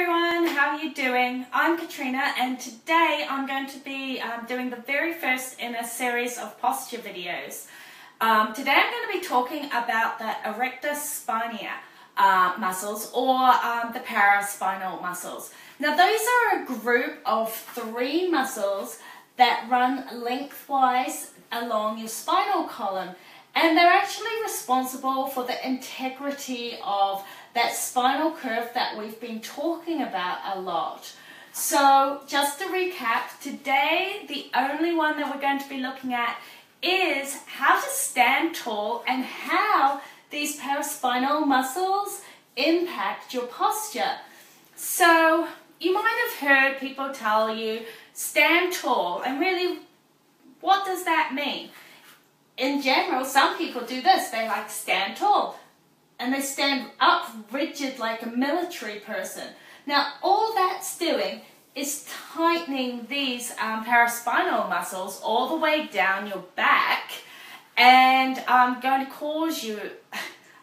everyone, how are you doing? I'm Katrina and today I'm going to be doing the very first in a series of posture videos. Today I'm going to be talking about the erector spinae muscles or the paraspinal muscles. Now those are a group of 3 muscles that run lengthwise along your spinal column, and they're actually responsible for the integrity of that spinal curve that we've been talking about a lot. So just to recap, today the only one that we're going to be looking at is how to stand tall and how these paraspinal muscles impact your posture. So you might have heard people tell you stand tall, and really what does that mean? In general, some people do this, they like stand tall and they stand up rigid like a military person. Now all that's doing is tightening these paraspinal muscles all the way down your back, and going to cause you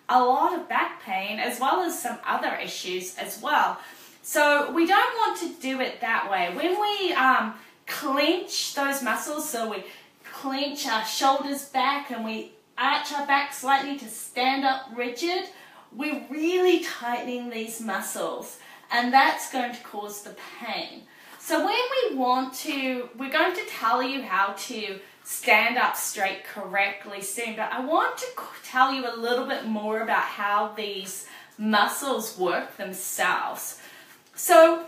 a lot of back pain as well as some other issues as well. So we don't want to do it that way. When we clench those muscles, so we clench our shoulders back and we arch our back slightly to stand up rigid, we're really tightening these muscles, and that's going to cause the pain. So when we're going to tell you how to stand up straight correctly soon, but I want to tell you a little bit more about how these muscles work themselves. So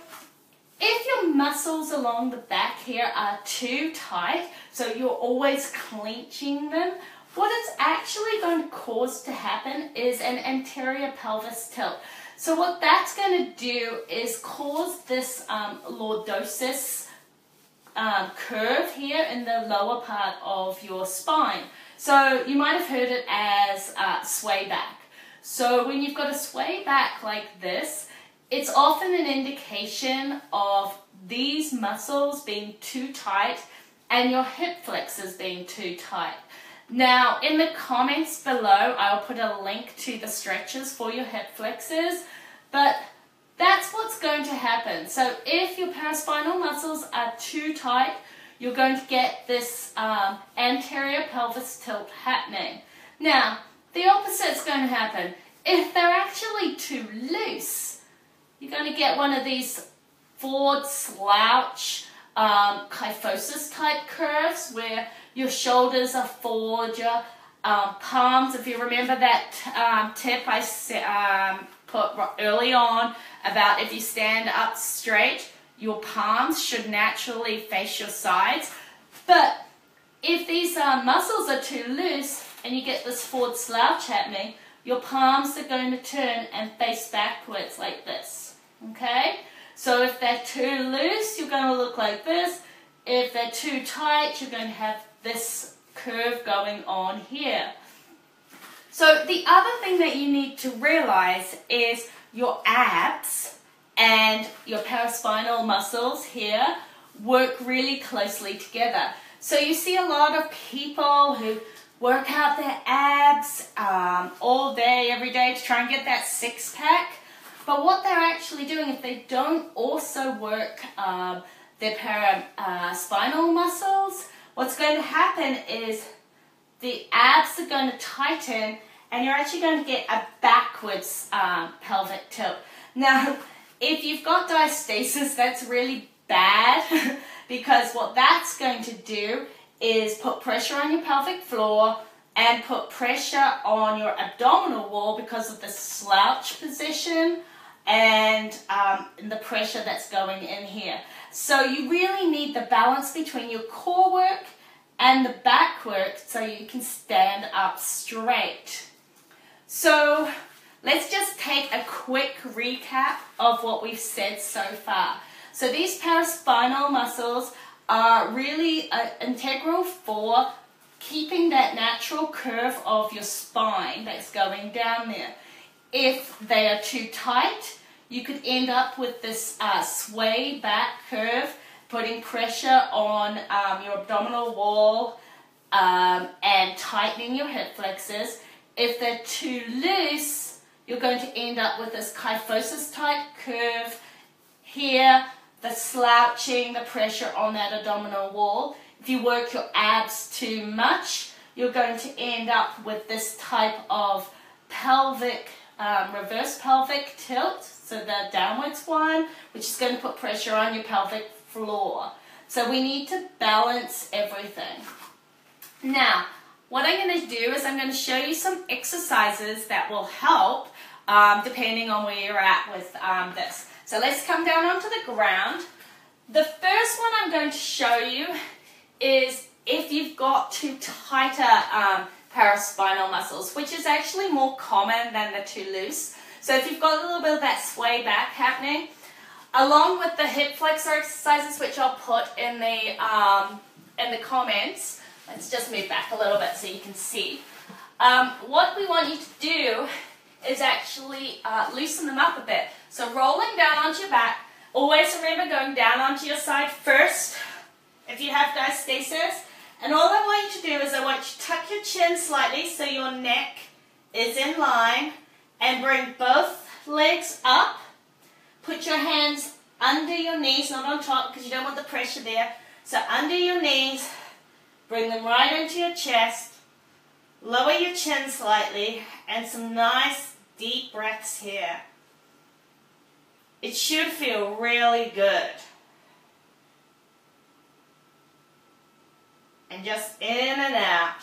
if your muscles along the back here are too tight, so you're always clenching them, what it's actually going to cause to happen is an anterior pelvis tilt. So what that's going to do is cause this lordosis curve here in the lower part of your spine. So you might have heard it as sway back. So when you've got a sway back like this, it's often an indication of these muscles being too tight and your hip flexors being too tight. Now, in the comments below, I'll put a link to the stretches for your hip flexors, but that's what's going to happen. So if your paraspinal muscles are too tight, you're going to get this anterior pelvis tilt happening. Now, the opposite is going to happen. If they're actually too loose, you're going to get one of these forward slouch kyphosis type curves where your shoulders are forward, your palms, if you remember that tip I put early on about if you stand up straight, your palms should naturally face your sides. But if these muscles are too loose and you get this forward slouch happening, your palms are going to turn and face backwards like this, okay? So if they're too loose, you're going to look like this. If they're too tight, you're going to have this curve going on here. So the other thing that you need to realize is your abs and your paraspinal muscles here work really closely together. So you see a lot of people who work out their abs all day, every day to try and get that six-pack. But what they're actually doing, if they don't also work their paraspinal muscles, what's going to happen is the abs are going to tighten and you're actually going to get a backwards pelvic tilt. Now, if you've got diastasis, that's really bad because what that's going to do is put pressure on your pelvic floor and put pressure on your abdominal wall because of the slouch position and the pressure that's going in here. So you really need the balance between your core work and the back work so you can stand up straight. So let's just take a quick recap of what we've said so far. So these paraspinal muscles are really integral for keeping that natural curve of your spine that's going down there. If they are too tight, you could end up with this sway back curve, putting pressure on your abdominal wall and tightening your hip flexors. If they're too loose, you're going to end up with this kyphosis type curve here, the slouching, the pressure on that abdominal wall. If you work your abs too much, you're going to end up with this type of pelvic, reverse pelvic tilt, so the downwards one, which is going to put pressure on your pelvic floor. So we need to balance everything. Now, what I'm going to do is I'm going to show you some exercises that will help depending on where you're at with this. So let's come down onto the ground. The first one I'm going to show you is if you've got too tighter paraspinal muscles, which is actually more common than the too loose. So if you've got a little bit of that sway back happening, along with the hip flexor exercises, which I'll put in the comments. Let's just move back a little bit so you can see. What we want you to do is actually loosen them up a bit. So rolling down onto your back, always remember going down onto your side first if you have diastasis. And all I want you to do is I want you to tuck your chin slightly so your neck is in line and bring both legs up. Put your hands under your knees, not on top because you don't want the pressure there. So under your knees, bring them right into your chest. Lower your chin slightly and some nice deep breaths here. It should feel really good. And just in and out.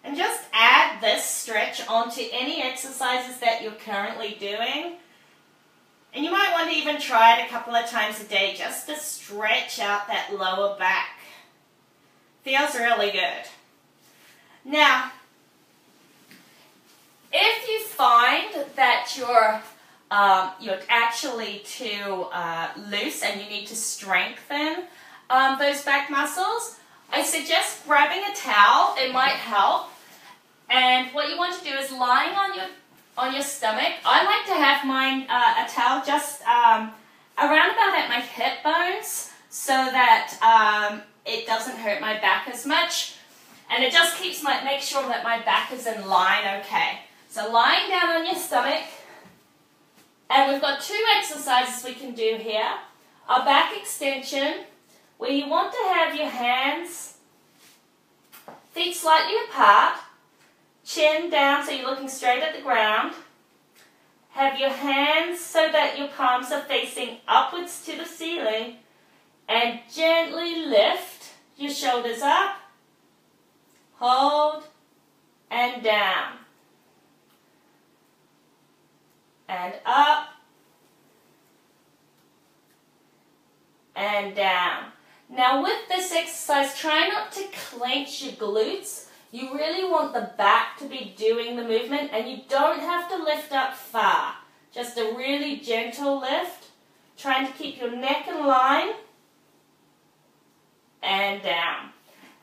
And just add this stretch onto any exercises that you're currently doing. And you might want to even try it a couple of times a day just to stretch out that lower back. Feels really good. Now, if you find that you're actually too loose and you need to strengthen those back muscles, I suggest grabbing a towel. It might help. And what you want to do is lying on your stomach. I like to have mine a towel just around about at my hip bones so that it doesn't hurt my back as much. And it just makes sure that my back is in line okay. So lying down on your stomach. And we've got two exercises we can do here. Our back extension, where you want to have your hands, feet slightly apart, chin down so you're looking straight at the ground. Have your hands so that your palms are facing upwards to the ceiling and gently lift your shoulders up, hold, and down. And up, and down. Now with this exercise, try not to clench your glutes. You really want the back to be doing the movement, and you don't have to lift up far. Just a really gentle lift, trying to keep your neck in line, and down.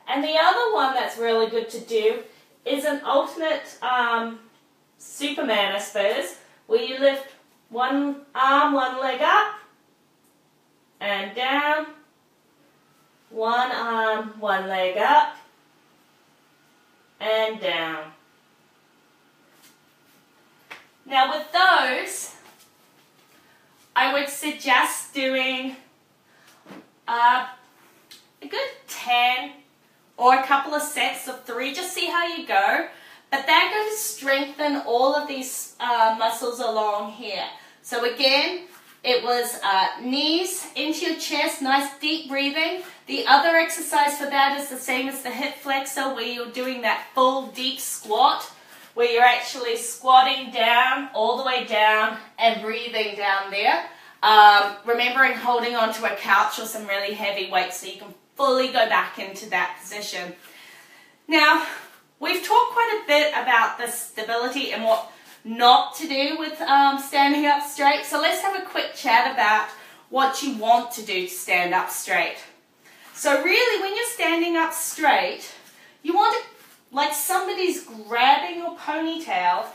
And the other one that's really good to do is an alternate Superman, I suppose, where you lift one arm, one leg up, and down, one arm, one leg up, and down. Now with those, I would suggest doing a good 10 or a couple of sets of 3, just see how you go. But they're going to strengthen all of these muscles along here. So again, it was knees into your chest, nice deep breathing. The other exercise for that is the same as the hip flexor, where you're doing that full deep squat, where you're actually squatting down, all the way down, and breathing down there. Remembering holding onto a couch or some really heavy weights so you can fully go back into that position. Now, we've talked quite a bit about the stability and what not to do with standing up straight. So let's have a quick chat about what you want to do to stand up straight. So really, when you're standing up straight, you want to, like somebody's grabbing your ponytail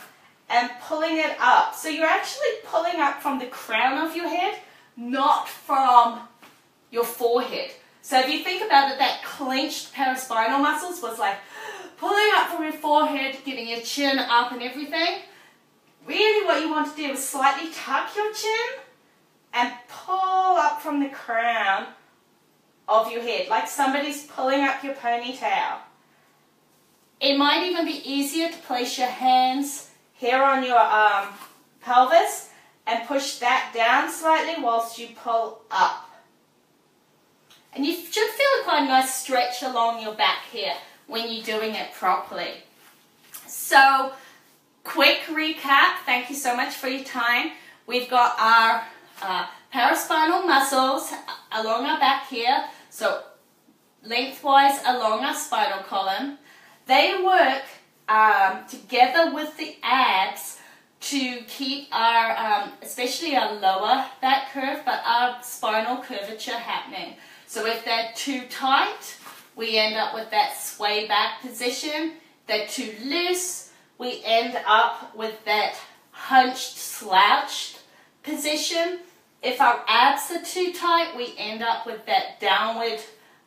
and pulling it up. So you're actually pulling up from the crown of your head, not from your forehead. So if you think about it, that clenched paraspinal muscles was like pulling up from your forehead, getting your chin up and everything. Really what you want to do is slightly tuck your chin and pull up from the crown of your head, like somebody's pulling up your ponytail. It might even be easier to place your hands here on your pelvis and push that down slightly whilst you pull up. And you should feel quite a nice stretch along your back here when you're doing it properly. So, quick recap. Thank you so much for your time. We've got our paraspinal muscles along our back here, so lengthwise along our spinal column. They work together with the abs to keep our, especially our lower back curve, but our spinal curvature happening. So if they're too tight, we end up with that sway back position. If they're too loose, we end up with that hunched, slouched position. If our abs are too tight, we end up with that downward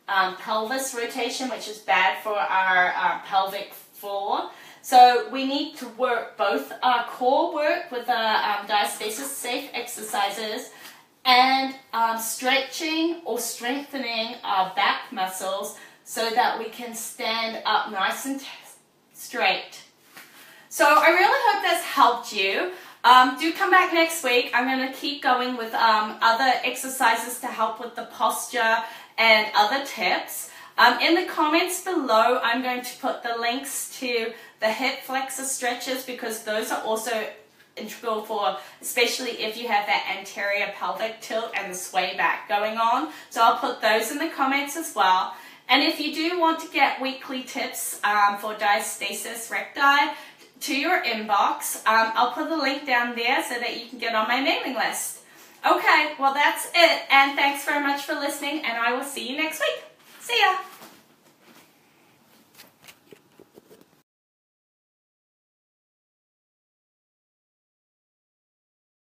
pelvis rotation, which is bad for our pelvic floor. So we need to work both our core work with our diastasis safe exercises and stretching or strengthening our back muscles so that we can stand up nice and straight. So I really hope that's helped you. Do come back next week. I'm going to keep going with other exercises to help with the posture and other tips. In the comments below, I'm going to put the links to the hip flexor stretches because those are also integral for, especially if you have that anterior pelvic tilt and the sway back going on. So I'll put those in the comments as well. And if you do want to get weekly tips for Diastasis Recti to your inbox, I'll put the link down there so that you can get on my mailing list. Okay, well that's it, and thanks very much for listening, and I will see you next week. See ya!